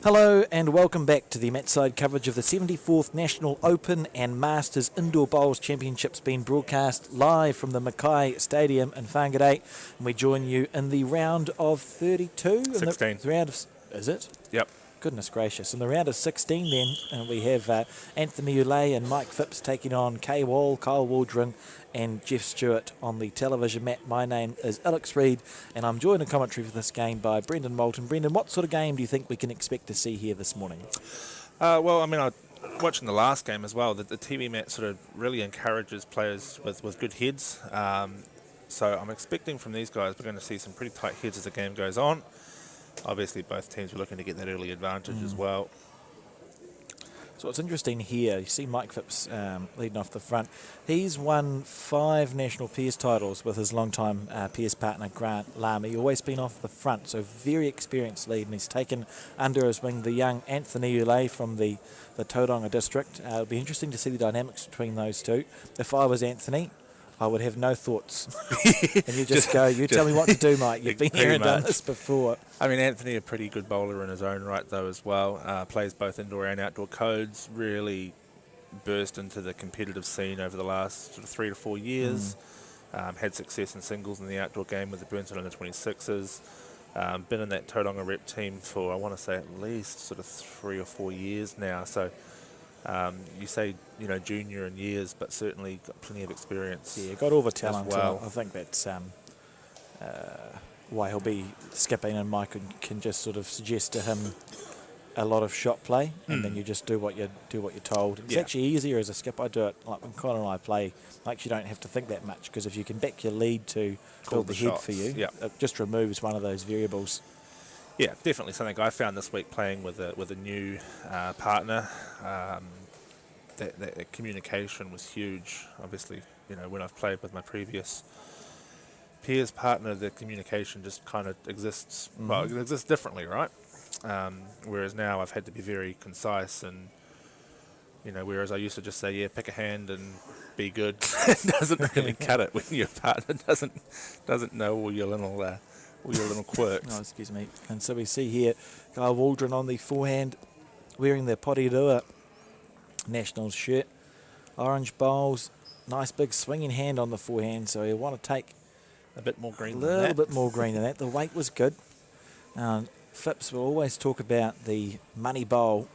Hello and welcome back to the Matside coverage of the 74th National Open and Masters Indoor Bowls Championships being broadcast live from the Mackay Stadium in Whangarei. And we join you in the round of 32? 16. The round of, is it? Yep. Goodness gracious. In the round of 16 then, and we have Anthony Ulay and Mike Phipps taking on Kay Wall, Kyle Waldron and Jeff Stewart on the television mat. My name is Alex Reid and I'm joined in commentary for this game by Brendan Moulton. Brendan, what sort of game do you think we can expect to see here this morning? Watching the last game as well, the TV mat sort of really encourages players with good heads. So I'm expecting from these guys we're going to see some pretty tight heads as the game goes on. Obviously, both teams were looking to get that early advantage as well. So what's interesting here, you see Mike Phipps leading off the front. He's won 5 national peers titles with his long-time peers partner Grant Lamy. Always been off the front, so very experienced lead, and he's taken under his wing the young Anthony Ulay from the Tauranga district. It'll be interesting to see the dynamics between those two. If I was Anthony, I would have no thoughts. And you just go, you tell me what to do, Mike. You've been here and done this before. I mean, Anthony, a pretty good bowler in his own right, though, as well. Plays both indoor and outdoor codes. Really burst into the competitive scene over the last sort of 3 to 4 years. Had success in singles in the outdoor game with the Burnton under 26s. Been in that Tauranga rep team for, I want to say, at least sort of 3 or 4 years now. So you say, junior in years, but certainly got plenty of experience. Yeah, got all the talent. Well. I think that's why he'll be skipping, and Mike can just sort of suggest to him a lot of shot play, and then you just do what you're told. It's actually easier as a skip. I do it like when Colin and I play. Like, you don't have to think that much, because if you can back your lead to build the head shots for you, it just removes one of those variables. Yeah, definitely something I found this week playing with a new partner. That communication was huge. Obviously, when I've played with my previous peers partner, the communication just kind of exists. Well, it exists differently, right? Whereas now I've had to be very concise, and whereas I used to just say, pick a hand and be good, it doesn't really cut it when your partner doesn't know all your little quirks. Oh, excuse me. And so we see here Kyle Waldron on the forehand, wearing the Porirua Nationals shirt. Orange bowls, nice big swinging hand on the forehand, so he'll want to take a bit more green than that. A little bit more green than that. The weight was good. Phipps will always talk about the money bowl,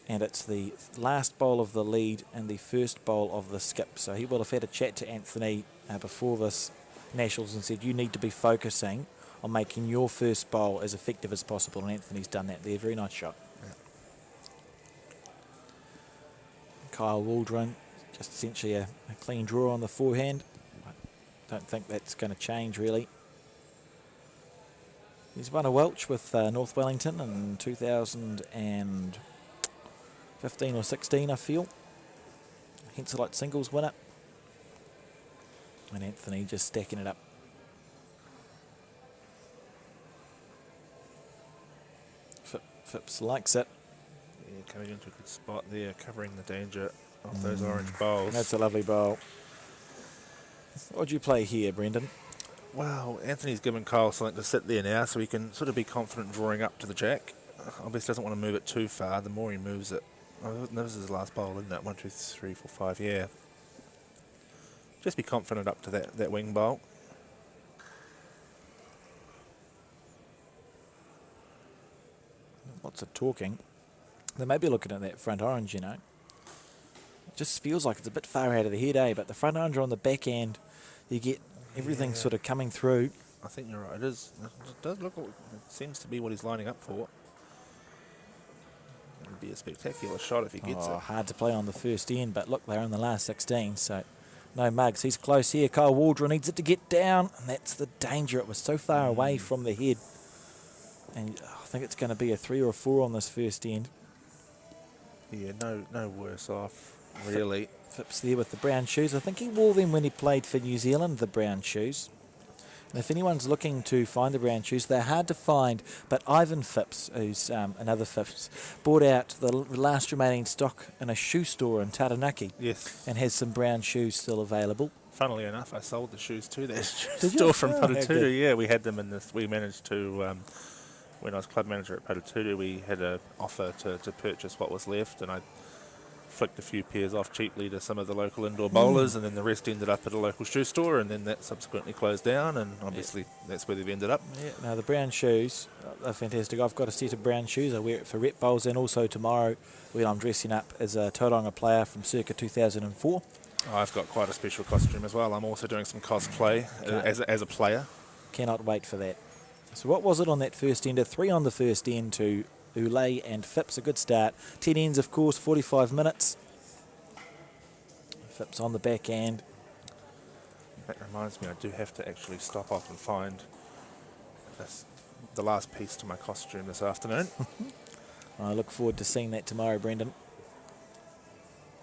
and it's the last bowl of the lead and the first bowl of the skip. So he will have had a chat to Anthony before this Nationals and said, you need to be focusing on making your first bowl as effective as possible, and Anthony's done that there. Very nice shot. Yeah. Kyle Waldron, just essentially a clean draw on the forehand. I don't think that's going to change really. He's won a Welch with North Wellington in 2015 or 16, I feel. Henselite singles winner. And Anthony just stacking it up. Phipps likes it. Yeah, coming into a good spot there, covering the danger of those orange bowls. That's a lovely bowl. What do you play here, Brendan? Well, Anthony's given Kyle something to sit there now, so he can sort of be confident drawing up to the jack. Obviously doesn't want to move it too far. The more he moves it, this is his last bowl, isn't it? 1, 2, 3, 4, 5, yeah. Just be confident up to that wing bowl. Lots of talking. They may be looking at that front orange, It just feels like it's a bit far out of the head, But the front orange on the back end, you get everything sort of coming through. I think you're right. It is. It does look. It seems to be what he's lining up for. It would be a spectacular shot if he gets it. Hard to play on the first end, but look, they're in the last 16, so no mugs. He's close here. Kyle Waldron needs it to get down, and that's the danger. It was so far away from the head. And I think it's going to be a 3 or a 4 on this first end. Yeah, no worse off, really. Phipps there with the brown shoes. I think he wore them when he played for New Zealand, the brown shoes. And if anyone's looking to find the brown shoes, they're hard to find, but Ivan Phipps, who's another Phipps, bought out the last remaining stock in a shoe store in Taranaki. Yes. And has some brown shoes still available. Funnily enough, I sold the shoes to that store from Paratutu. Yeah, we had them in this. We managed to when I was club manager at Patatutu, we had an offer to purchase what was left, and I flicked a few pairs off cheaply to some of the local indoor bowlers, and then the rest ended up at a local shoe store, and then that subsequently closed down, and obviously that's where they've ended up. Yeah, now the brown shoes are fantastic. I've got a set of brown shoes. I wear it for rep bowls, and also tomorrow when I'm dressing up as a Tauranga player from circa 2004. I've got quite a special costume as well. I'm also doing some cosplay as a player. Cannot wait for that. So what was it on that first ender? 3 on the first end to Ulay and Phipps. A good start. 10 ends, of course, 45 minutes. Phipps on the back end. That reminds me, I do have to actually stop off and find the last piece to my costume this afternoon. I look forward to seeing that tomorrow, Brendan.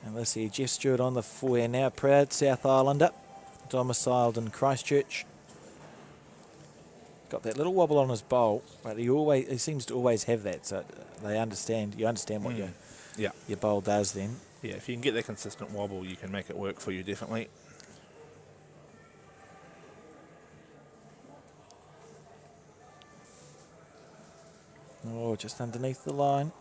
And let's see, Jeff Stewart on the forehand now. Proud South Islander, domiciled in Christchurch. Got that little wobble on his bowl, but he seems to always have that. So you understand what your bowl does then. Yeah, if you can get that consistent wobble, you can make it work for you, definitely. Oh, just underneath the line.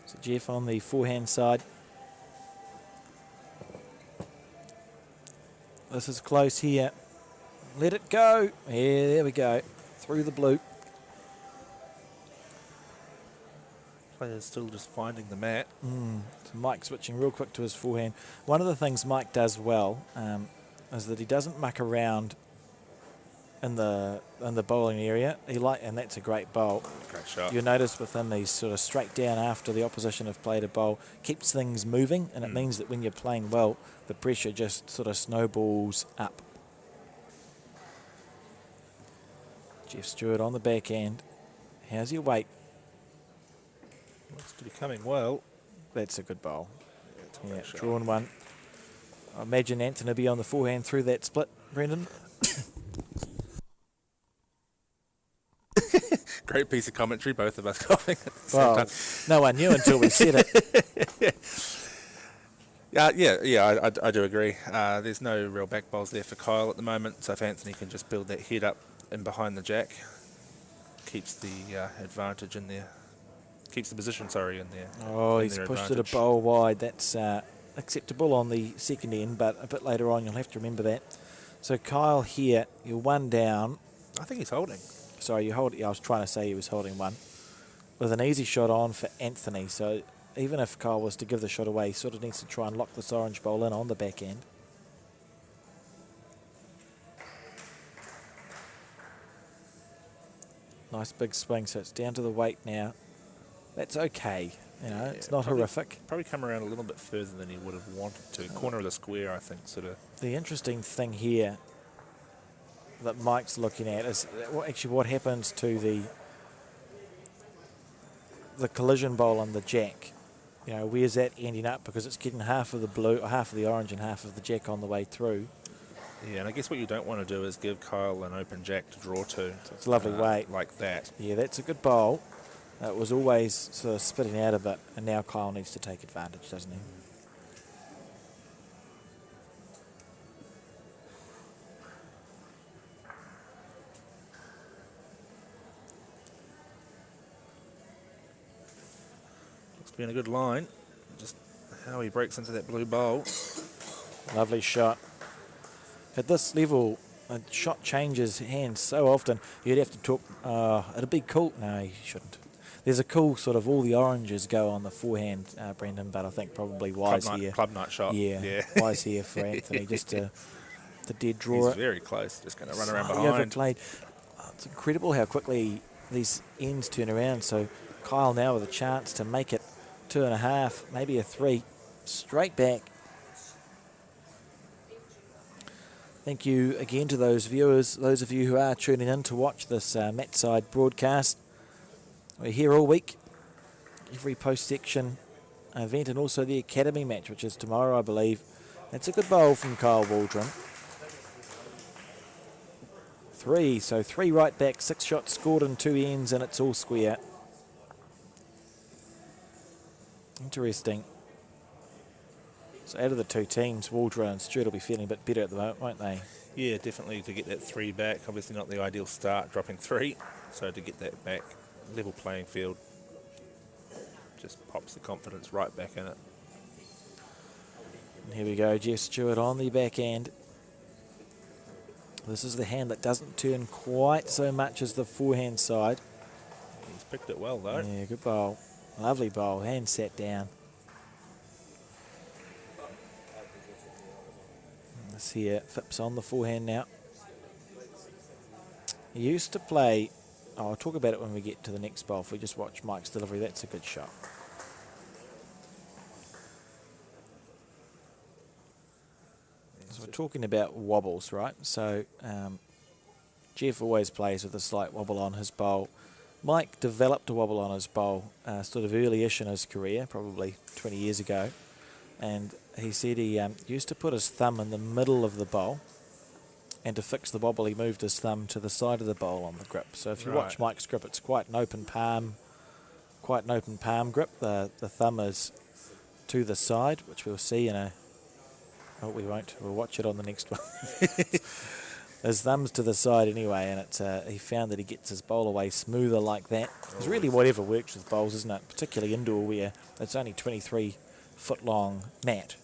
So Jeff on the forehand side. This is close here. Let it go. Yeah, there we go. Through the blue. Players still just finding the mat. So Mike switching real quick to his forehand. One of the things Mike does well is that he doesn't muck around in the bowling area. And that's a great bowl. Great shot. You'll notice with him he's sort of straight down after the opposition have played a bowl, keeps things moving, and it means that when you're playing well, the pressure just sort of snowballs up. Jeff Stewart on the back end. How's your weight? Looks to be coming well. That's a good bowl. Yeah, drawn one. I imagine Anthony will be on the forehand through that split, Brendan. Great piece of commentary, both of us coughing at the same time. No one knew until we said it. I do agree. There's no real back bowls there for Kyle at the moment, so if Anthony can just build that head up in behind the jack, keeps the advantage in there. Keeps the position, in there. Oh, he's pushed it a bowl wide. That's acceptable on the second end, but a bit later on you'll have to remember that. So Kyle here, you're one down. I think he's holding. Sorry, you hold it. I was trying to say he was holding one. With an easy shot on for Anthony. So even if Kyle was to give the shot away, he sort of needs to try and lock this orange bowl in on the back end. Nice big swing, so it's down to the weight now. That's okay. It's not horrific. Probably come around a little bit further than he would have wanted to. Corner of the square, I think, sort of. The interesting thing here that Mike's looking at is actually what happens to the collision bowl on the jack. Where's that ending up? Because it's getting half of the blue, or half of the orange and half of the jack on the way through. Yeah, and I guess what you don't want to do is give Kyle an open jack to draw to. It's a lovely weight. Like that. Yeah, that's a good bowl. It was always sort of spitting out a bit, and now Kyle needs to take advantage, doesn't he? Looks to be in a good line. Just how he breaks into that blue bowl. Lovely shot. At this level, a shot changes hands so often. You'd have to talk. It'd be cool. No, you shouldn't. There's a cool sort of all the oranges go on the forehand, Brendan, but I think probably wise here. Club night shot. Yeah. Wise here for Anthony, just to dead draw. He's very close, just going to run around behind. Overplayed. It's incredible how quickly these ends turn around. So Kyle now with a chance to make it 2.5, maybe a 3, straight back. Thank you again to those viewers, those of you who are tuning in to watch this Matside broadcast. We're here all week, every post-section event, and also the Academy match, which is tomorrow, I believe. That's a good bowl from Kyle Waldron. 3, so 3 right back, 6 shots scored in 2 ends, and it's all square. Interesting. So out of the two teams, Waldra and Stewart will be feeling a bit better at the moment, won't they? Yeah, definitely to get that 3 back. Obviously not the ideal start, dropping 3. So to get that back, level playing field, just pops the confidence right back in it. And here we go, Jeff Stewart on the back end. This is the hand that doesn't turn quite so much as the forehand side. He's picked it well though. Yeah, good bowl. Lovely bowl. Hand sat down. Let's hear Phipps on the forehand now. He used to play... Oh, I'll talk about it when we get to the next bowl. If we just watch Mike's delivery, that's a good shot. So we're talking about wobbles, right? So Jeff always plays with a slight wobble on his bowl. Mike developed a wobble on his bowl sort of early-ish in his career, probably 20 years ago. And he said he used to put his thumb in the middle of the bowl, and to fix the wobble he moved his thumb to the side of the bowl on the grip. So if you watch Mike's grip, it's quite an open palm grip. The thumb is to the side, which we'll see in a... Oh, we won't. We'll watch it on the next one. His thumb's to the side anyway, and it's he found that he gets his bowl away smoother like that. It's really whatever works with bowls, isn't it? Particularly indoor where it's only 23-foot long mat.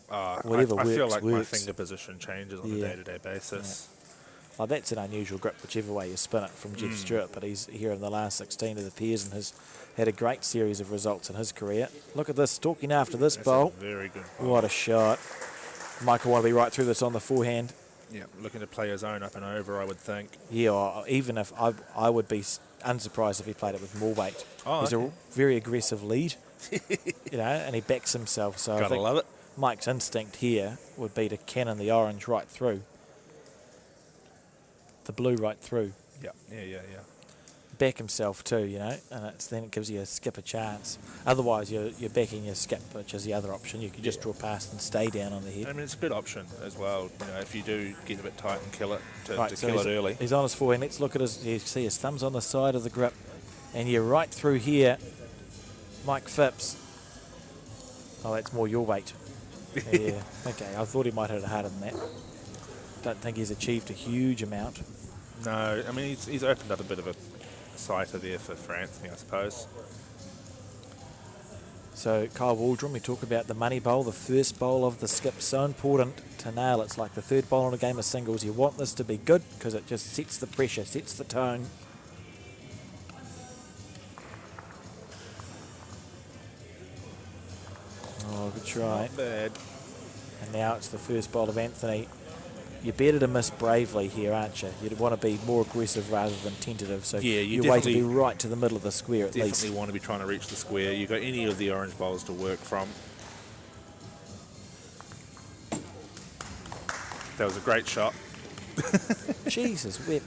Whatever I feel like works. my finger position changes on a day-to-day basis. Yeah. Well, that's an unusual grip, whichever way you spin it from Jeff Stewart, but he's here in the last 16 of the pairs and has had a great series of results in his career. Look at this, stalking after this bowl. Very good bowl. What a shot. Michael want to be right through this on the forehand. Yeah, looking to play his own up and over, I would think. Yeah, or even if I would be unsurprised if he played it with more weight. He's a very aggressive lead, and he backs himself. So I think love it. Mike's instinct here would be to cannon the orange right through. The blue right through. Yeah. Back himself too, and then it gives you a skip a chance. Otherwise, you're backing your skip, which is the other option. You could just draw past and stay down on the head. I mean, it's a good option as well. If you do get a bit tight and kill it, to so kill it early. He's on his forehand. Let's look at his. You see his thumb's on the side of the grip, and you're right through here. Mike Phipps. Oh, that's more your weight. Yeah. Okay, I thought he might have had it harder than that. Don't think he's achieved a huge amount. No, I mean he's opened up a bit of a sighter there for Anthony, I suppose. So Kyle Waldron, we talk about the money bowl, the first bowl of the skip, so important to nail. It's like the third bowl in a game of singles. You want this to be good because it just sets the pressure, sets the tone. Oh, good try. Not bad. And now it's the first bowl of Anthony. You're better to miss bravely here, aren't you? You'd want to be more aggressive rather than tentative. So your way to be right to the middle of the square at least. Definitely want to be trying to reach the square. You've got any of the orange bowls to work from. That was a great shot. Jesus, whip.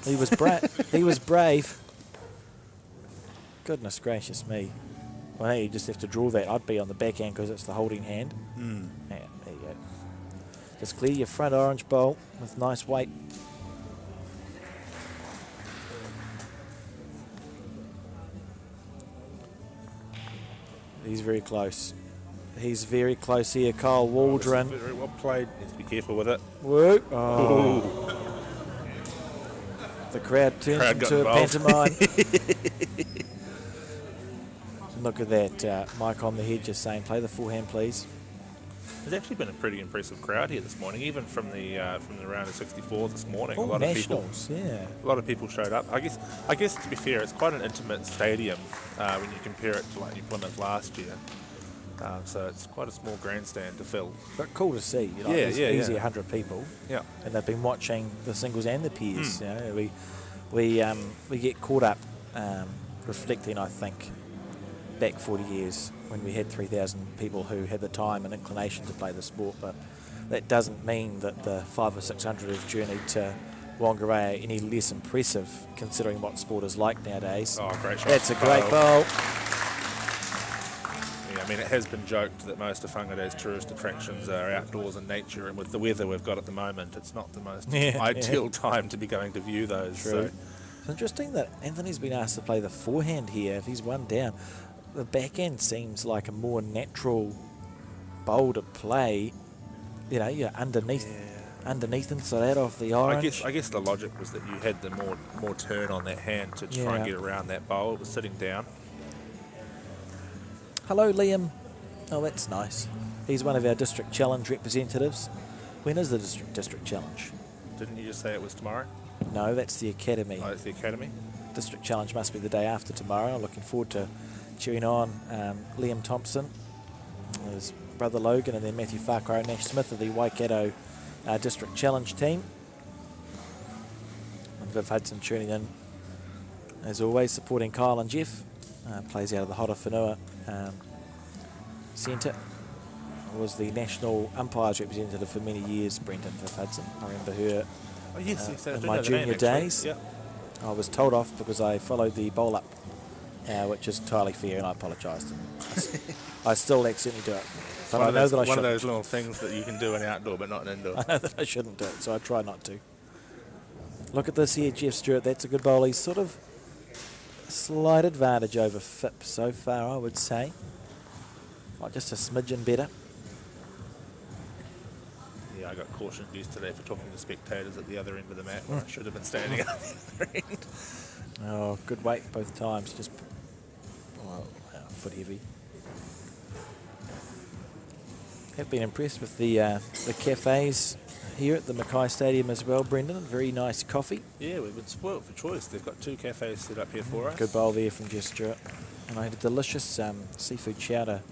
He was brave. Goodness gracious me. Well, now you just have to draw that. I'd be on the backhand because it's the holding hand. Yeah, there you go. Just clear your front orange bowl with nice weight. He's very close. He's very close here, Kyle Waldron. Very well played. Need to be careful with it. Whoa. Oh. The crowd turns into a pantomime. Look at that, Mike on the head just saying, play the forehand, please. There's actually been a pretty impressive crowd here this morning, even from the round of 64 this morning. Oh, a lot nationals, a lot of people showed up. I guess to be fair, it's quite an intimate stadium when you compare it to like New Plymouth last year. So it's quite a small grandstand to fill. But cool to see. There's easy 100 people. Yeah. And they've been watching the singles and the pairs. We get caught up reflecting, I think, back 40 years when we had 3,000 people who had the time and inclination to play the sport, but that doesn't mean that the 500 or 600 who've journeyed to Whangarei are any less impressive considering what sport is like nowadays. Oh, great shot. That's a great bowl. Yeah, I mean, it has been joked that most of Whangarei's tourist attractions are outdoors in nature, and with the weather we've got at the moment, it's not the most ideal time to be going to view those. True. So. It's interesting that Anthony's been asked to play the forehand here if he's one down. The back end seems like a more natural bowl to play. You know, you're underneath inside out of the orange. I guess the logic was that you had the more turn on that hand to try and get around that bowl. It was sitting down. Hello, Liam. Oh, that's nice. He's one of our District Challenge representatives. When is the District Challenge? Didn't you just say it was tomorrow? No, that's the Academy. Oh, it's the Academy? District Challenge must be the day after tomorrow. I'm looking forward to cheering on Liam Thompson, his brother Logan, and then Matthew Whangarei and Nash Smith of the Waikato District Challenge team. And Viv Hudson tuning in, as always, supporting Kyle and Jeff. Plays out of the Hotawhenua Centre. Was the national umpires representative for many years, Brendan Viv Hudson. I remember her in my junior days. Yeah. I was told off because I followed the bowl up, which is entirely fair, and I apologised. I still accidentally do it. But I know that I shouldn't. One of those little things that you can do in outdoor but not in indoor. I know that I shouldn't do it, so I try not to. Look at this here, Jeff Stewart. That's a good bowl. He's sort of a slight advantage over Phipps so far, I would say. Like just a smidgen better. Yeah, I got cautioned yesterday for talking to spectators at the other end of the mat when I should have been standing at the other end. Oh, good weight both times. Just foot heavy. Have been impressed with the cafes here at the Mackay Stadium as well, Brendan. Very nice coffee. Yeah, we've been spoilt for choice. They've got 2 cafes set up here for us. Good bowl there from Jeff Stewart. And I had a delicious seafood chowder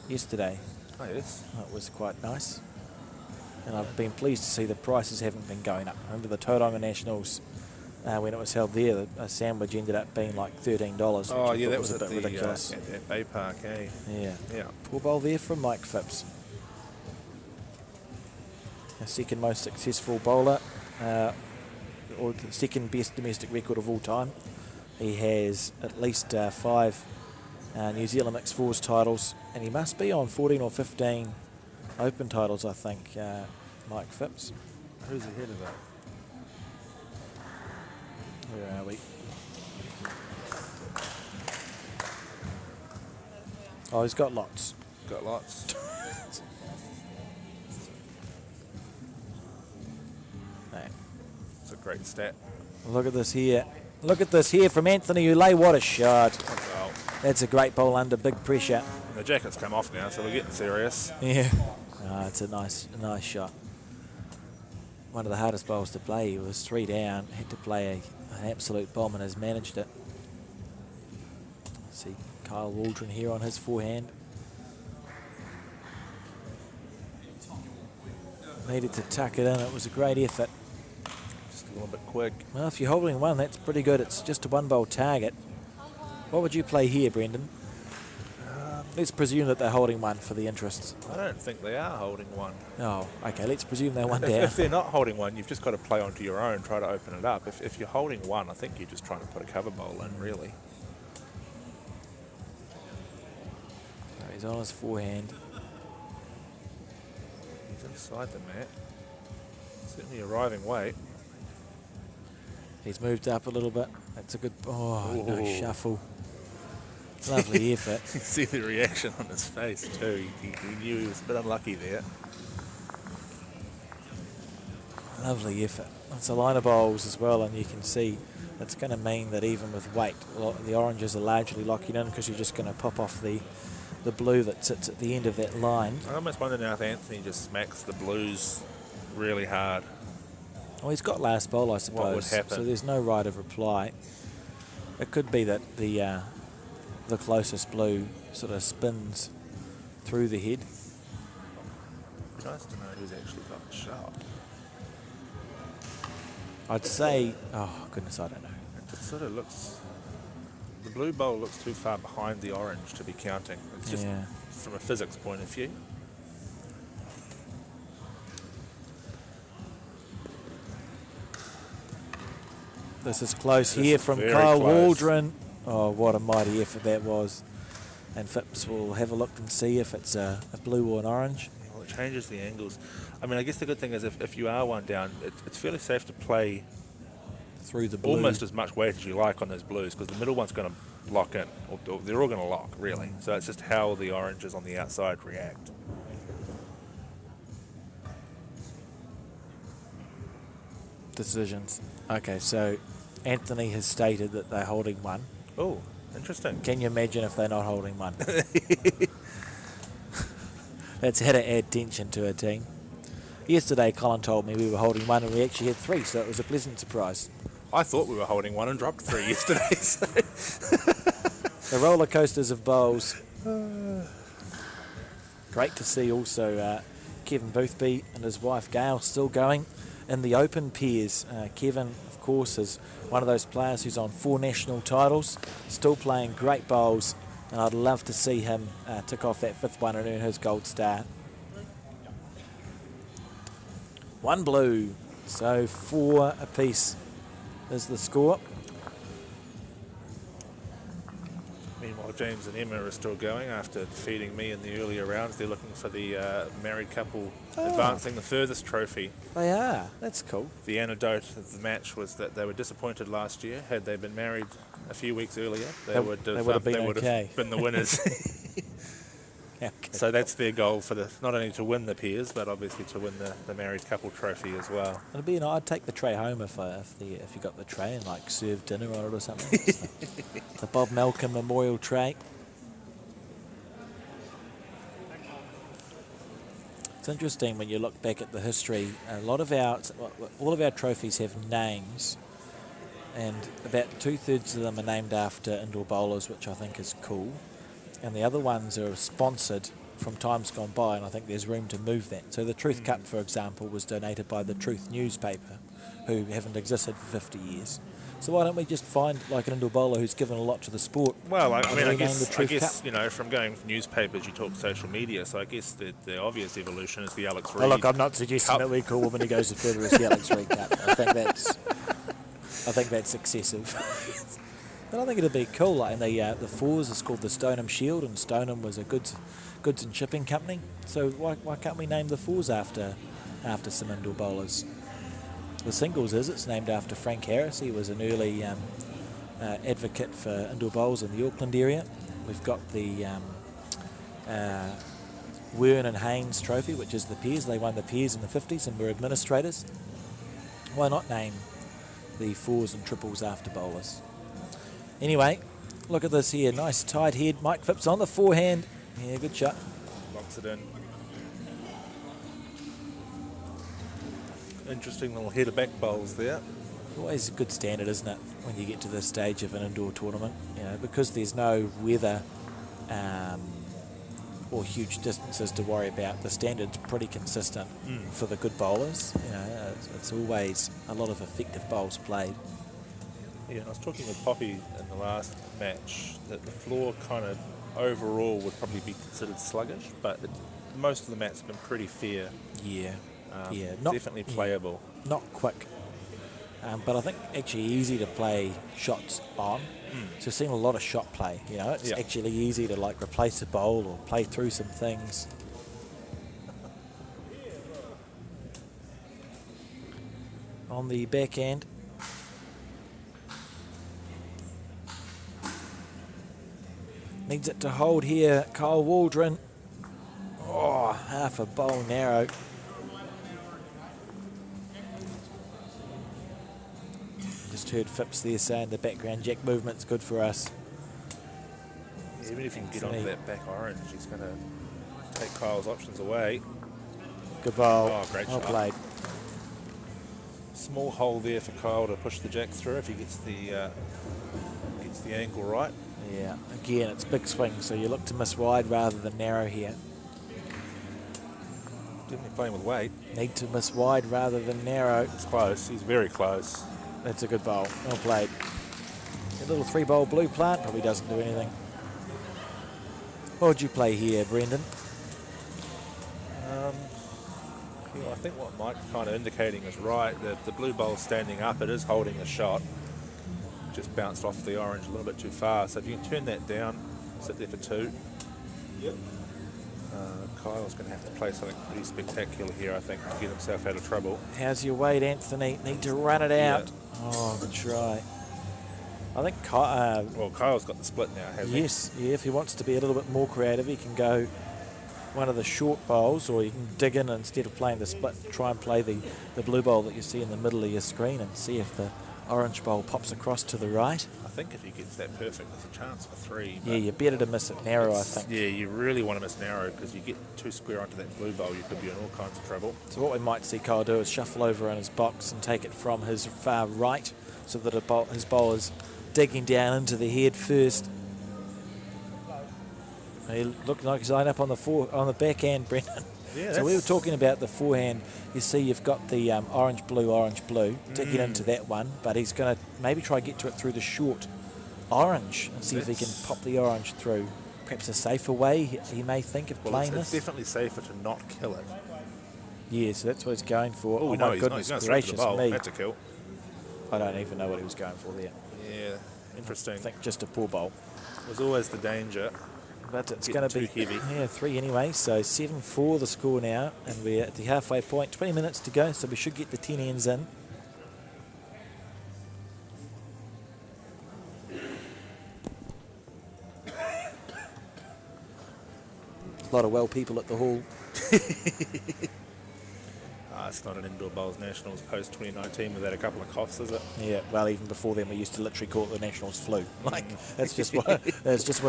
yesterday. Oh, yes. It was quite nice. And I've been pleased to see the prices haven't been going up. Remember the Tauranga Nationals, when it was held there, a sandwich ended up being like $13. Oh, yeah, that was a bit ridiculous. At Bay Park, eh? Yeah. Yeah. Poor bowl there from Mike Phipps. A second most successful bowler, or the second best domestic record of all time. He has at least 5 New Zealand Mixed Fours titles, and he must be on 14 or 15 Open titles, I think, Mike Phipps. Who's ahead of that? Where are we? Oh, he's got lots. Got lots. It's a great stat. Look at this here. Look at this here from Anthony Ulay. What a shot. Well, That's a great bowl under big pressure. the jacket's come off now, so we're getting serious. Yeah. It's a nice shot. One of the hardest bowls to play. He was 3 down, had to play an absolute bomb and has managed it. See Kyle Waldron here on his forehand. Needed to tuck it in. It was a great effort. Just a little bit quick. Well, if you're holding one, that's pretty good. It's just a 1 bowl target. What would you play here, Brendan? Let's presume that they're holding one for the interests. I don't think they are holding one. Oh, okay. Let's presume they're 1 down. If they're not holding one, you've just got to play onto your own, try to open it up. If you're holding one, I think you're just trying to put a cover bowl in, really. So he's on his forehand. He's inside the mat. Certainly arriving weight. He's moved up a little bit. That's a good... Oh, Ooh. nice shuffle. Lovely effort. You see the reaction on his face too. He knew he was a bit unlucky there. Lovely effort. It's a line of bowls as well, and you can see it's going to mean that even with weight, the oranges are largely locking in because you're just going to pop off the blue that sits at the end of that line. I almost wonder now if Anthony just smacks the blues really hard. Well, he's got last bowl, I suppose. What would happen? So there's no right of reply. It could be that the closest blue sort of spins through the head. Nice to know who's actually got the shot. I'd say, oh goodness, I don't know. It just sort of looks, the blue bowl looks too far behind the orange to be counting. It's just from a physics point of view. This is close This here is from very Kyle close. Waldron. Oh, what a mighty effort that was. And Phipps will have a look and see if it's a blue or an orange. Well, it changes the angles. I mean, I guess the good thing is if you are 1 down, it's fairly safe to play Through the blue. almost as much weight as you like on those blues, because the middle one's going to lock in, or they're all going to lock, really. So it's just how the oranges on the outside react. decisions. Okay, so Anthony has stated that they're holding one. Oh, interesting. Can you imagine if they're not holding one? That's had to add tension to a team. Yesterday, Colin told me we were holding one and we actually had 3, so it was a pleasant surprise. I thought we were holding one and dropped 3 yesterday. So. The roller coasters of bowls. Great to see also Kevin Boothby and his wife Gail still going in the open pairs. Kevin, of course, is one of those players who's on 4 national titles, still playing great bowls, and I'd love to see him tick off that 5th one and earn his gold star. 1 blue, so 4 apiece is the score. Meanwhile, James and Emma are still going after defeating me in the earlier rounds. They're looking for the married couple advancing the furthest trophy. They are. That's cool. The anecdote of the match was that they were disappointed last year. Had they been married a few weeks earlier, they would have been the winners. Okay. So that's their goal for not only to win the pairs, but obviously to win the married couple trophy as well. It'd be I'd take the tray home if you got the tray and like serve dinner on it or something. The Bob Malcolm Memorial tray. It's interesting when you look back at the history. All of our trophies have names, and about 2/3 of them are named after indoor bowlers, which I think is cool. And the other ones are sponsored from times gone by, and I think there's room to move that. So the Truth Cup, for example, was donated by the Truth newspaper, who haven't existed for 50 years. So why don't we just find like an indoor bowler who's given a lot to the sport? Well, I guess Cup? you know, from going from newspapers, you talk social media. So I guess the obvious evolution is the Alex Reid. Oh, look, I'm not suggesting Cup. that we call women who goes to further as the Alex Reid Cup. I think that's excessive. But I think it'd be cool. Like, and the 4s is called the Stoneham Shield, and Stoneham was a goods and shipping company. So why can't we name the 4s after some indoor bowlers? The singles it's named after Frank Harris. He was an early advocate for indoor bowls in the Auckland area. We've got the Wern and Haynes Trophy, which is the pairs. They won the pairs in the 50s and were administrators. Why not name the 4s and triples after bowlers? Anyway, look at this here. Nice tight head. Mike Phipps on the forehand. Yeah, good shot. Locks it in. Interesting little header back bowls there. Always a good standard, isn't it, when you get to this stage of an indoor tournament? You know, because there's no weather or huge distances to worry about. The standard's pretty consistent for the good bowlers. You know, it's always a lot of effective bowls played. Yeah, I was talking with Poppy in the last match that the floor kind of overall would probably be considered sluggish, but most of the mats have been pretty fair. Yeah, Definitely playable. Not quick, but I think actually easy to play shots on. So we've seen a lot of shot play. You know, it's actually easy to like replace a bowl or play through some things. On the backhand. Needs it to hold here, Kyle Waldron. Oh, half a bowl narrow. Just heard Phipps there saying the background jack movement's good for us. Even if you can get onto that back orange, he's going to take Kyle's options away. Good bowl. Oh, great well shot. played. Small hole there for Kyle to push the jack through if he gets the angle right. Yeah, again, it's big swing, so you look to miss wide rather than narrow here. Definitely playing with weight. Need to miss wide rather than narrow. It's close. He's very close. That's a good bowl. Well played. A little 3-bowl blue plant probably doesn't do anything. What would you play here, Brendan? I think what Mike's kind of indicating is right. The blue bowl's standing up. It is holding a shot. Just bounced off the orange a little bit too far. So if you can turn that down, sit there for 2. Kyle's going to have to play something pretty spectacular here, I think, to get himself out of trouble. How's your weight, Anthony? Need to run it out. Yeah. Oh, good try. I think Kyle's got the split now, hasn't he? Yes, yeah, if he wants to be a little bit more creative, he can go one of the short bowls, or you can dig in instead of playing the split, try and play the blue bowl that you see in the middle of your screen and see if the orange bowl pops across to the right. I think if he gets that perfect, there's a chance for 3. Yeah, you're better to miss it narrow, I think. Yeah, you really want to miss narrow, because you get too square onto that blue bowl, you could be in all kinds of trouble. So what we might see Kyle do is shuffle over in his box and take it from his far right, so that his bowl is digging down into the head first. He looked like he's lined up on the backhand, Brendan. Yeah, so we were talking about the forehand. You see you've got the orange, blue, digging into that one, but he's going to maybe try to get to it through the short orange and see if he can pop the orange through. Perhaps a safer way, he may think of playing it's this. definitely safer to not kill it. Yeah, so that's what he's going for. Oh, no, my goodness he's going straight to the gracious bowl. me. That's a kill. I don't even know what he was going for there. Yeah, interesting. I think just a poor bowl. There's always the danger. But it's going to be too heavy. Yeah, 3 anyway. So 7-4 the score now, and we're at the halfway point. 20 minutes to go, so we should get the 10 ends in. A lot of well people at the hall. It's not an indoor bowls nationals post 2019 without a couple of coughs, is it? Yeah, well, even before then, we used to literally call it the Nationals flu. Like, that's just what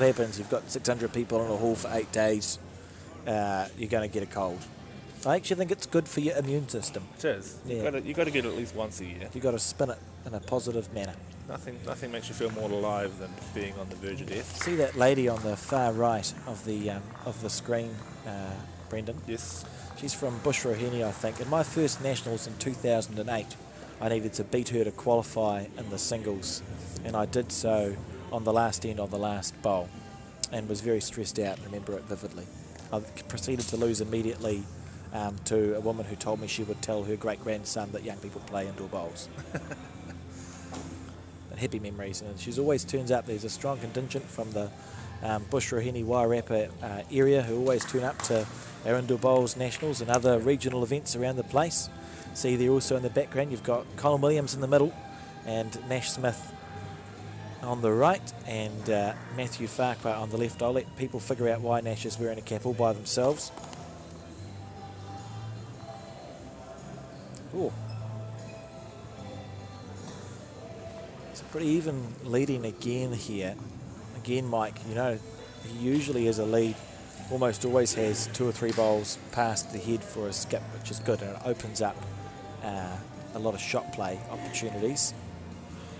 happens. You've got 600 people in a hall for 8 days. You're going to get a cold. I actually think it's good for your immune system. It is. Yeah. You've got to get it at least once a year. You've got to spin it in a positive manner. Nothing makes you feel more alive than being on the verge of death. See that lady on the far right of the screen, Brendan? Yes. She's from Whangarei, I think. In my first Nationals in 2008, I needed to beat her to qualify in the singles, and I did so on the last end on the last bowl, and was very stressed out. Remember it vividly. I proceeded to lose immediately to a woman who told me she would tell her great-grandson that young people play indoor bowls. And happy memories. And she's always turns up. There's a strong contingent from the Whangarei Wairarapa area who always turn up to our indoor bowls nationals and other regional events around the place. See there also in the background you've got Colin Williams in the middle and Nash Smith on the right, and Matthew Farquhar on the left. I'll let people figure out why Nash is wearing a cap all by themselves. Ooh. It's a pretty even leading again here. Again, Mike, you know, he usually has a lead, almost always has 2 or 3 bowls past the head for a skip, which is good, and it opens up a lot of shot play opportunities.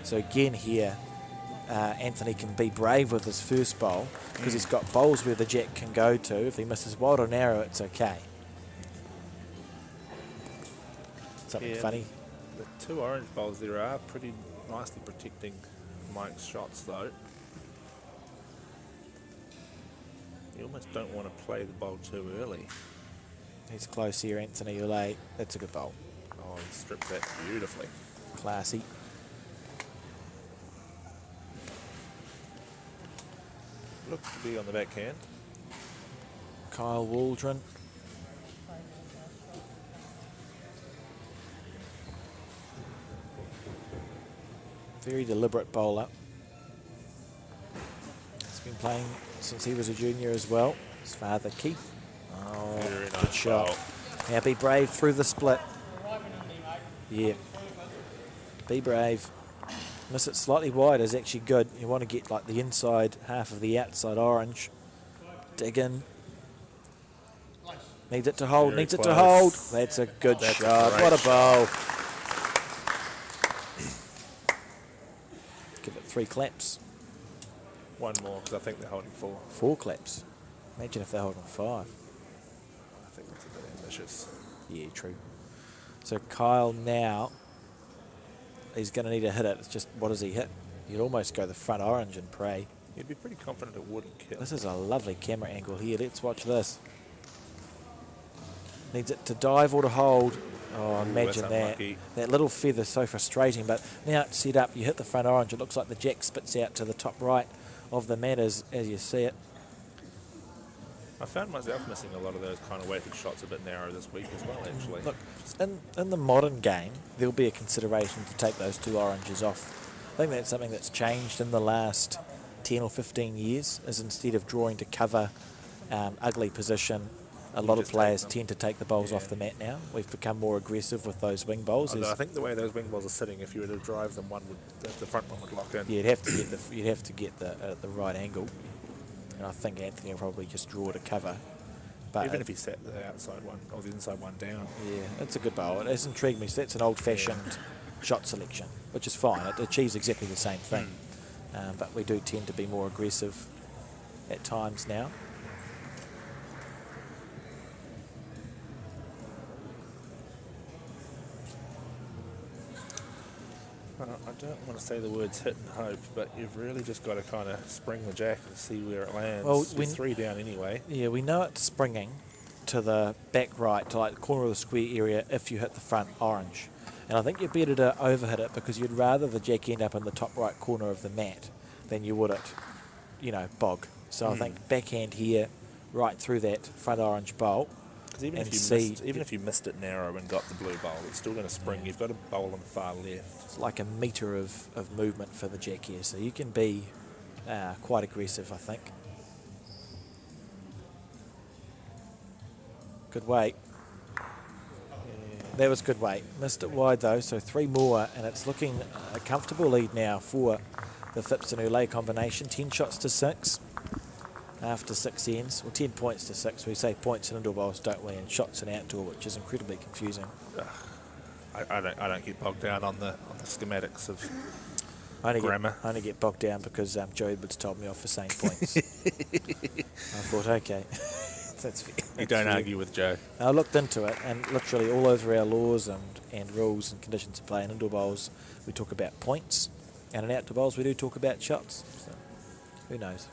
So again here, Anthony can be brave with his first bowl because he's got bowls where the jack can go to. If he misses wide or narrow, it's okay. Something funny. The 2 orange bowls there are pretty nicely protecting Mike's shots, though. You almost don't want to play the bowl too early. He's close here, Anthony Ulay. That's a good bowl. Oh, he stripped that beautifully. Classy. Looks to be on the backhand. Kyle Waldron. Very deliberate bowler. He's been playing since he was a junior as well. His father, Keith. Oh, very nice good shot. bowl. Now be brave through the split. Yeah. Be brave. Miss it slightly wide is actually good. You want to get like the inside half of the outside orange. Dig in. Needs it to hold, Very needs close. it to hold. That's a good That's shot. a great What a bowl. Give it 3 claps. 1 more, because I think they're holding 4. 4 claps. Imagine if they're holding 5. I think that's a bit ambitious. Yeah, true. So Kyle now, he's going to need to hit it. It's just, what does he hit? You'd almost go the front orange and pray. You'd be pretty confident it wouldn't kill. This is a lovely camera angle here. Let's watch this. Needs it to dive or to hold. Oh, imagine that's that. unlucky. That little feather's so frustrating, but now it's set up. You hit the front orange. It looks like the jack spits out to the top right of the mat as you see it. I found myself missing a lot of those kind of weighted shots a bit narrow this week as well, actually. Look, in the modern game, there'll be a consideration to take those 2 oranges off. I think that's something that's changed in the last 10 or 15 years, is instead of drawing to cover ugly position A You lot of just take players them. tend to take the bowls off Yeah. the mat now. We've become more aggressive with those wing bowls. Although I think the way those wing balls are sitting, if you were to drive them, the front one would lock in. You'd have to get the right angle, and I think Anthony will probably just draw to cover. But Even if he set the outside one or the inside one down. yeah, it's a good bowl. It has intrigued me. So that's an old-fashioned shot selection, which is fine. It achieves exactly the same thing. But we do tend to be more aggressive at times now. I don't want to say the words hit and hope, but you've really just got to kind of spring the jack and see where it lands. Well, We're 3 down anyway. Yeah, we know it's springing to the back right, to like the corner of the square area if you hit the front orange. And I think you're better to overhit it because you'd rather the jack end up in the top right corner of the mat than you would it, bog. So I think backhand here, right through that front orange bowl. Because even if you missed it narrow and got the blue bowl, it's still going to spring. You've got a bowl on the far left. It's like a metre of movement for the jack here. So you can be quite aggressive, I think. Good weight. That was good weight. Missed it wide though, so 3 more, and it's looking a comfortable lead now for the Phipps and Ulay combination. 10 shots to 6 after 6 ends, or 10 points to 6. We say points in indoor bowls, don't we, and shots in outdoor, which is incredibly confusing. I don't get bogged down on the schematics of grammar. I only get bogged down because Joe Edwards told me off for saying points. I thought, okay. That's fair. You don't argue with Joe. I looked into it, and literally all over our laws and rules and conditions of play in indoor bowls, we talk about points, and in outdoor bowls we do talk about shots. So, who knows?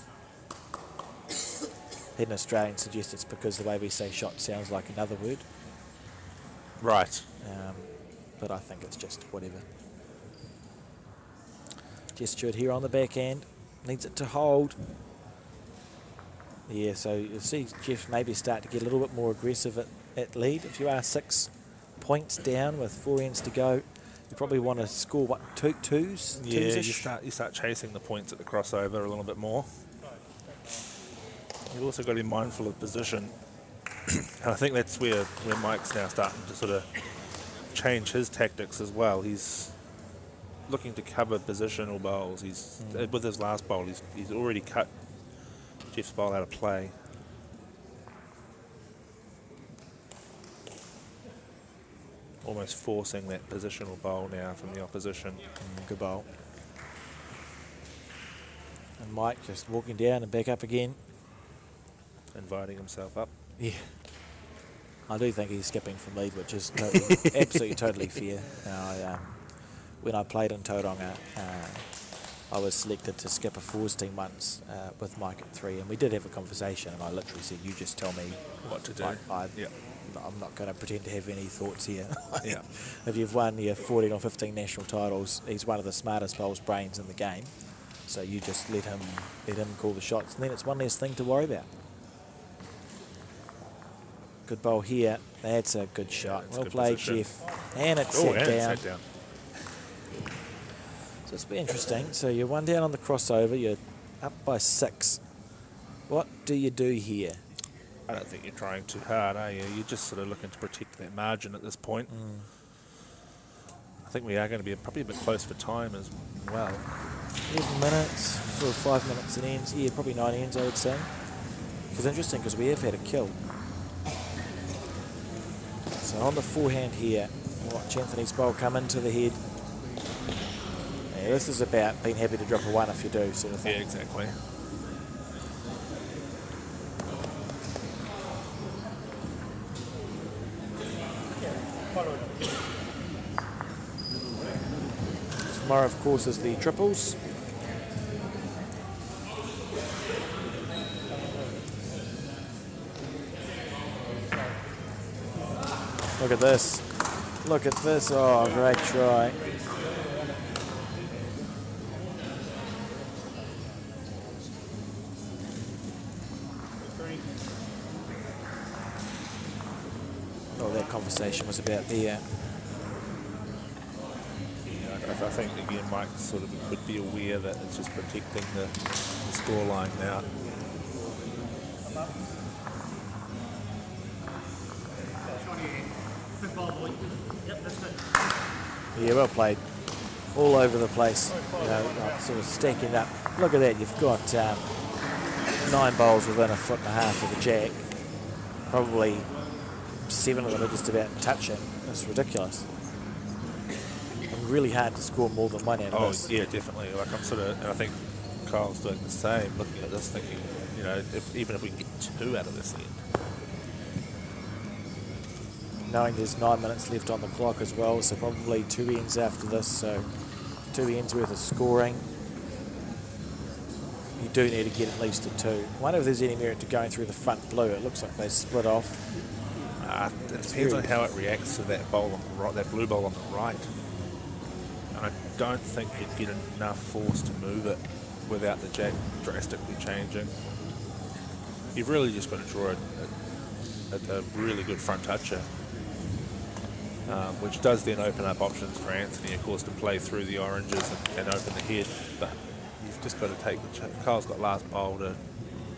Hidden Australian suggests it's because the way we say shot sounds like another word. Right. But I think it's just whatever. Gestured here on the backhand. Needs it to hold. Yeah, so you'll see Jeff maybe start to get a little bit more aggressive at lead. If you are 6 points down with 4 ends to go, you probably want to score, what, twos? Yeah, Twos-ish? you start chasing the points at the crossover a little bit more. You've also got to be mindful of position. And I think that's where Mike's now starting to sort of change his tactics as well. He's looking to cover positional bowls. With his last bowl, he's already cut Jeff's bowl out of play. Almost forcing that positional bowl now from the opposition. Good bowl. And Mike just walking down and back up again. Inviting himself up. Yeah. I do think he's skipping from lead, which is totally, absolutely totally fair. When I played in Tauranga, I was selected to skip a fours team once with Mike at 3, and we did have a conversation, and I literally said, you just tell me What to do. I'm not going to pretend to have any thoughts here. Yeah. If you've won your 14 or 15 national titles, he's one of the smartest bowls brains in the game. So you just let him call the shots, and then it's one less thing to worry about. Good bowl here. That's a good shot. That's Well good played, position. Jeff. And it's Oh, set and down. it's set down. So it's been interesting. So you're 1 down on the crossover. You're up by 6. What do you do here? I don't think you're trying too hard, are you? You're just sort of looking to protect that margin at this point. I think we are going to be probably a bit close for time as well. 11 minutes, sort of 5 minutes in ends. Yeah, probably 9 ends, I would say. It's interesting because we have had a kill. So on the forehand here, watch Anthony's bowl come into the head. Yeah, this is about being happy to drop a 1 if you do, sort of thing. Yeah, exactly. Tomorrow, of course, is the triples. Look at this. Look at this. Oh, great try. Oh, that conversation was about the... I think, again, Mike sort of would be aware that it's just protecting the scoreline now. Yeah, well played. All over the place, you know, like sort of stacking up. Look at that, you've got 9 bowls within 1.5 foot of the jack. Probably 7 of them are just about touching. That's ridiculous. And really hard to score more than one out of this. Yeah, definitely. Like I'm sort of, and I think Kyle's doing the same, looking at this, thinking, you know, even if we can get 2 out of this end. Knowing there's 9 minutes left on the clock as well, so probably 2 ends after this, so 2 ends worth of scoring. You do need to get at least a 2. I wonder if there's any merit to going through the front blue. It looks like they split off. It depends on how it reacts to that bowl on the right, that blue bowl on the right. And I don't think you'd get enough force to move it without the jack drastically changing. You've really just got to draw a really good front toucher, which does then open up options for Anthony, of course, to play through the oranges and open the head. But you've just got to take the chance. Kyle's got last bowl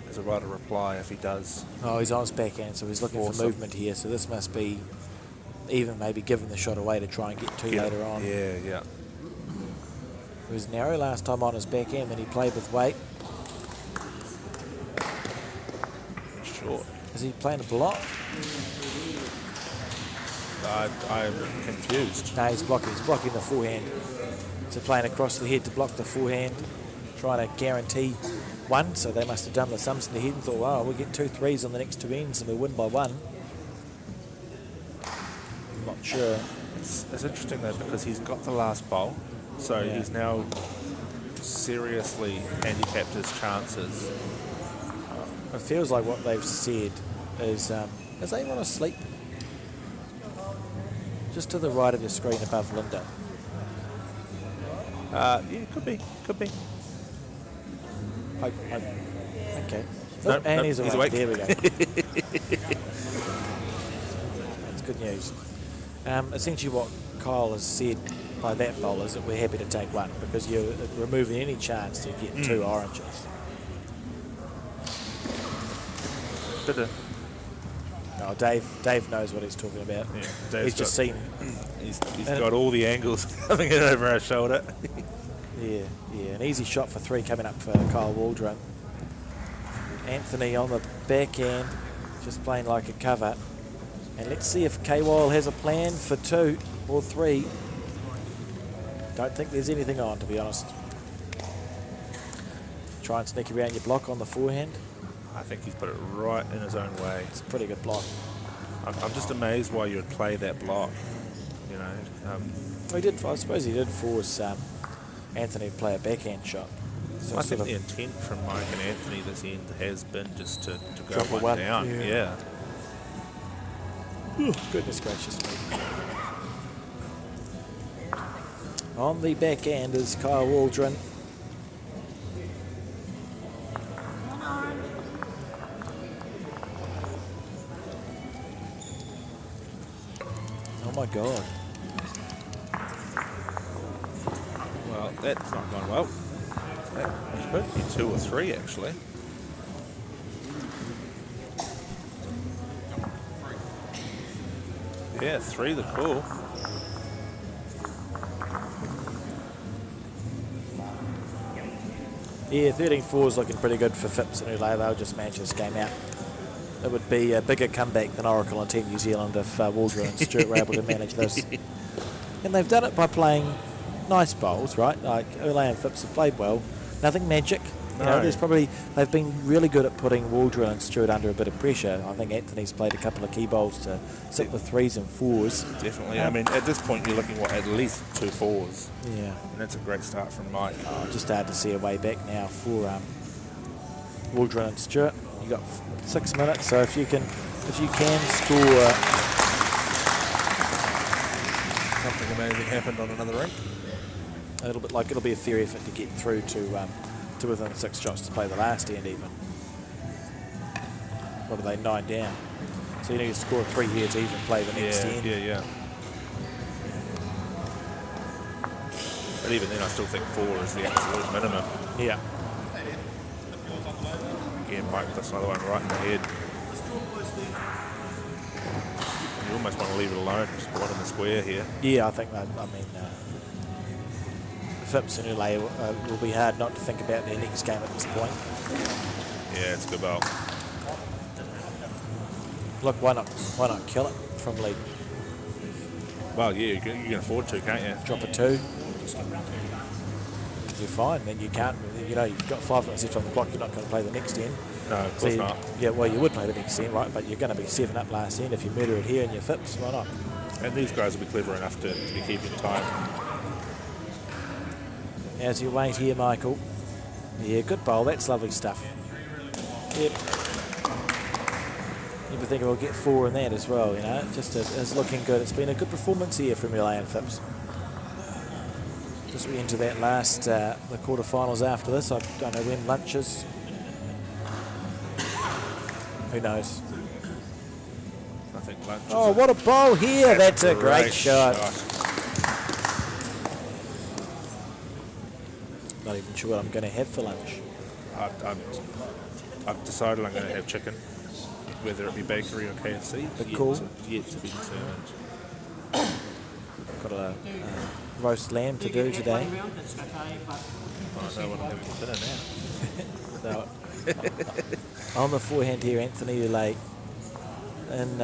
as a right of reply if he does. Oh, he's on his backhand, so he's looking for movement here. So this must be even maybe giving the shot away to try and get 2 later on. Yeah. He was narrow last time on his backhand when he played with weight. Short. Is he playing a block? I'm confused. No, he's blocking. He's blocking the forehand. So playing across the head to block the forehand, trying to guarantee 1. So they must have done the sums in the head and thought, wow, we'll get 2 3s on the next 2 ends and we'll win by 1. I'm not sure. It's interesting though, because he's got the last bowl, so he's now seriously handicapped his chances. It feels like what they've said is anyone asleep? Just to the right of your screen above Linda. Yeah, could be. Okay. Nope, and nope, he's awake. awake. There we go. That's good news. Essentially what Kyle has said by that bowl is that we're happy to take 1 because you're removing any chance to get 2 oranges. Oh, Dave knows what he's talking about. Yeah, he's just seen. He's got all the angles coming in over our shoulder. Yeah. An easy shot for 3 coming up for Kyle Waldron. Anthony on the backhand, just playing like a cover. And let's see if K-Wall has a plan for 2 or 3. Don't think there's anything on, to be honest. Try and sneak around your block on the forehand. I think he's put it right in his own way. It's a pretty good block. I'm just amazed why you would play that block. You know, I suppose he did force Anthony to play a backhand shot. So I think the intent from Mike and Anthony this end has been just to go drop one down. Yeah. Ooh, goodness gracious me. On the backhand is Kyle Waldron. Oh my God. Well, that's not gone well. That could be 2 or 3 actually. Yeah, 3 the call. Yeah, 13-4 is looking pretty good for Phipps and Ulay. They'll just manage this game out. It would be a bigger comeback than Oracle and Team New Zealand if Waldron and Stewart were able to manage this. And they've done it by playing nice bowls, right? Like Ulay and Phipps have played well. Nothing magic. You know, they've been really good at putting Waldron and Stewart under a bit of pressure. I think Anthony's played a couple of key bowls to sit with 3s and 4s. Definitely. I mean, at this point, you're looking at least 2 4s. Yeah. And that's a great start from Mike. Just hard to see a way back now for Waldron and Stewart. You got 6 minutes, so if you can score. Something amazing happened on another rink. It'll be a fair effort to get through to within 6 shots to play the last end even. What are they, 9 down? So you need to score 3 here to even play the next end. Yeah. But even then, I still think 4 is the absolute minimum. Yeah. Again, Mike puts another one right in the head. almost want to leave it alone, just put one in the square here. Yeah, I think that. I mean, Phipps and Ulay will be hard not to think about their next game at this point. Yeah, it's a good bowl. Look, why not kill it from lead? Well, yeah, you can afford to, can't you? Drop a 2. You're fine. Then you can't. You know, you've got 5 minutes left on the clock. You're not going to play the next end. No, of course not. Yeah, well, you would play the next end, right? But you're going to be 7 up last end if you murder it here and your Phipps. Why not? And these guys will be clever enough to be keeping time. As you wait here, Michael. Yeah, good bowl. That's lovely stuff. Yep. You'd be thinking we'll get 4 in that as well, you know. It's looking good. It's been a good performance here from Ulay and Phipps. As we enter that last, the quarterfinals after this, I don't know when lunch is. Who knows? I think lunch. Oh, what a bowl here! That's a great shot. Not even sure what I'm going to have for lunch. I've decided I'm going to have chicken, whether it be bakery or KFC. But cool. Yet to be determined. Got a roast lamb to do today. I know what I'm having for dinner now. On the forehand here, Anthony Ulay in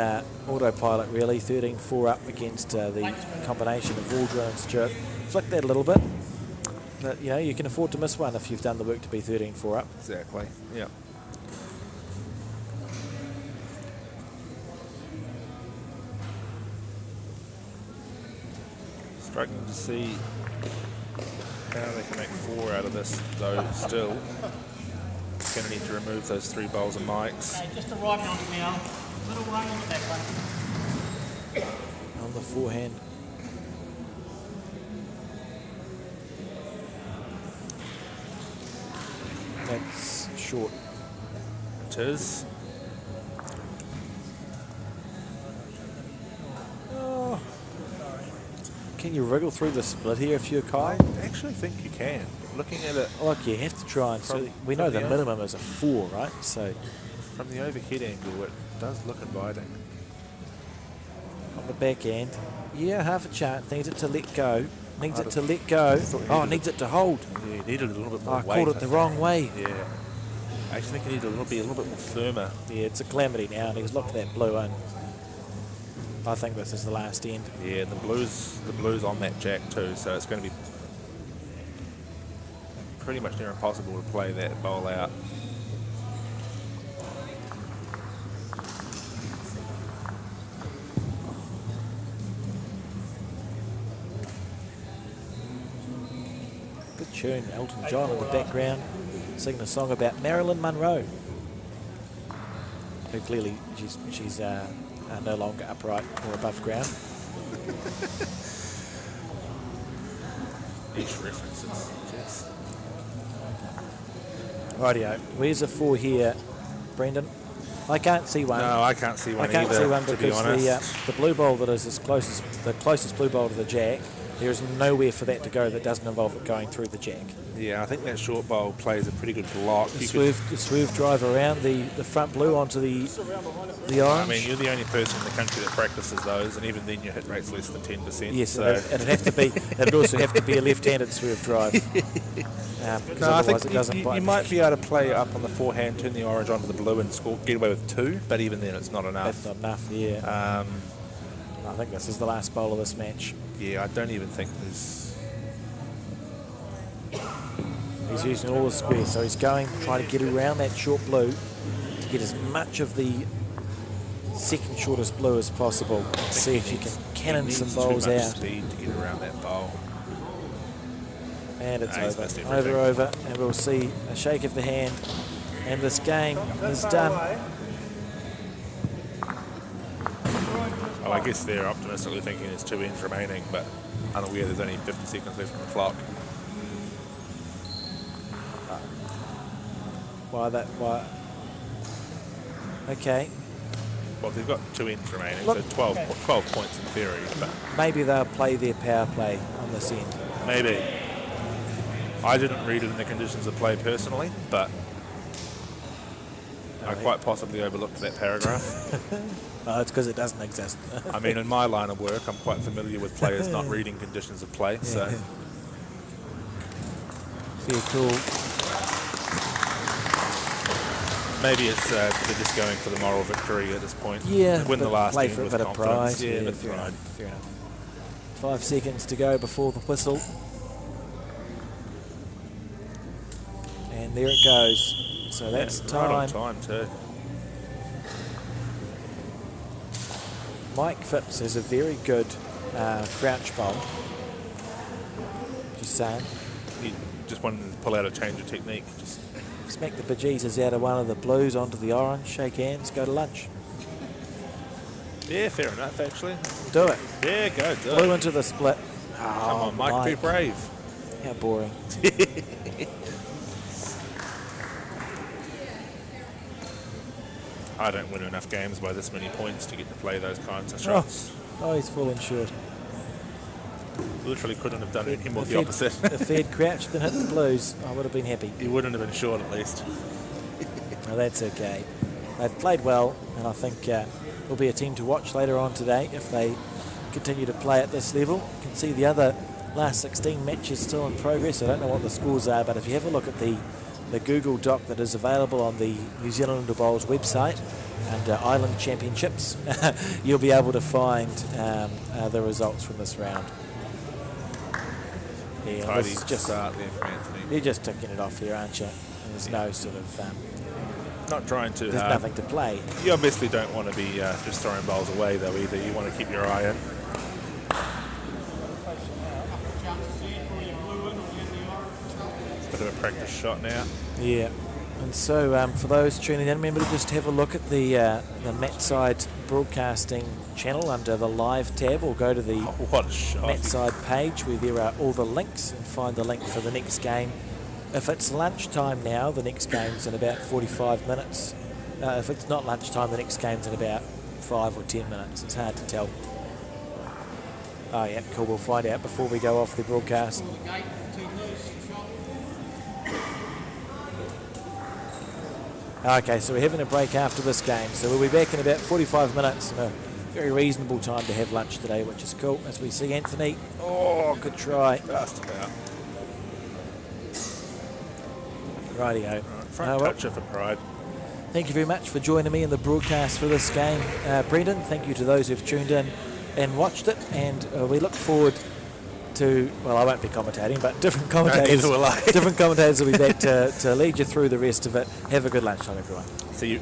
autopilot really, 13-4 up against the combination of Waldron and Stewart. Flick that a little bit. But, you know, you can afford to miss one if you've done the work to be 13-4 up. Exactly, yeah. Struggling to see how they can make 4 out of this, though still. Going to need to remove those 3 bowls of mics. Okay, just arriving on it now. Little rain on the back one. On the forehand. That's short. It is. Oh. Can you wriggle through the split here if you're Kyle? I actually think you can. Looking at it Like you have to try and see. We know the minimum is a 4, right? So from the overhead angle, it does look inviting. on the back end, yeah, half a chance. Needs it to let go. Needs it to let go. Oh, needs it to hold. Yeah, you needed a little bit Oh, more I weight. caught it the wrong way. Yeah. I actually think you need a little bit more firmer. Yeah, it's a calamity now, and he's looked that blue in. I think this is the last end. Yeah, the blues on that jack too, so it's going to be pretty much near impossible to play that bowl out. Good tune, Elton John in the background, singing a song about Marilyn Monroe, who clearly she's no longer upright or above ground. Niche references, yes. Rightio, where's a 4 here, Brendan? I can't see one. No, I can't see one I can't either, see one to be because honest. the blue bowl that is the closest blue bowl to the jack, there is nowhere for that to go that doesn't involve it going through the jack. Yeah, I think that short bowl plays a pretty good block. The swerve drive around the front blue onto the orange. I mean, you're the only person in the country that practices those, and even then your hit rate's less than 10%. Yes, so. it'd also have to be a left-handed swerve drive. No, I think it doesn't bite. you might be able to play up on the forehand, turn the orange onto the blue and get away with 2, but even then it's not enough. That's not enough, yeah. I think this is the last bowl of this match. Yeah, I don't even think there's... He's using all the squares, so he's trying to get around that short blue to get as much of the second shortest blue as possible. See if you can cannon some bowls too much out. speed to get around that bowl. And it's He's missed over, everything. and we'll see a shake of the hand, and this game is done. Oh, I guess they're optimistically thinking there's 2 ends remaining, but unaware there's only 50 seconds left on the clock. Why? Okay. Well, they've got 2 ends remaining, Look. so 12 points in theory, but Maybe they'll play their power play on this end. maybe. I didn't read it in the conditions of play personally, but I quite possibly overlooked that paragraph. Oh, it's because it doesn't exist. I mean, in my line of work, I'm quite familiar with players not reading conditions of play. So Fair cool. maybe it's they're just going for the moral victory at this point. Yeah, win the last play game for a with bit of confidence. pride. Yeah, Yeah, with fair pride. enough, fair enough. 5 seconds to go before the whistle. And there it goes. So that's Right time. on time too. Mike Phipps has a very good crouch bowl. Just saying. He just wanted to pull out a change of technique. Just Smack the bejesus out of one of the blues onto the orange, shake hands, go to lunch. yeah, fair enough actually. Do it. Yeah, go do Blue it. into the split. Come on, Mike, be brave. How boring. I don't win enough games by this many points to get to play those kinds of shots. Oh, he's falling short. Literally couldn't have done any more If the opposite. If he'd crouched and hit the blues, I would have been happy. He wouldn't have been short at least. No, that's okay. They've played well, and I think there'll be a team to watch later on today if they continue to play at this level. You can see the other last 16 matches still in progress. I don't know what the scores are, but if you have a look at the Google Doc that is available on the New Zealand Bowls website under Island Championships, you'll be able to find the results from this round. Yeah, Tidy this is just start there for Anthony. you're just ticking it off here, aren't you? There's no sort of Not trying to. there's nothing to play. You obviously don't want to be just throwing bowls away though either. You want to keep your eye in. Bit of a practice shot now. Yeah, and so for those tuning in, remember to just have a look at the Matside Broadcasting channel under the live tab, or go to the Oh, what a shot. Matside page where there are all the links, and find the link for the next game. If it's lunchtime now, the next game's in about 45 minutes. If it's not lunchtime, the next game's in about 5 or 10 minutes. It's hard to tell. Oh yeah, cool, we'll find out before we go off the broadcast. Okay, so we're having a break after this game, so we'll be back in about 45 minutes, and a very reasonable time to have lunch today, which is cool. As we see Anthony, oh, good try. Just about. Rightio. Front toucher for pride. Thank you very much for joining me in the broadcast for this game, Brendan. Thank you to those who've tuned in and watched it, and we look forward to, well, I won't be commentating, but different commentators, Neither will I. different commentators will be back to lead you through the rest of it. Have a good lunchtime, everyone. See you.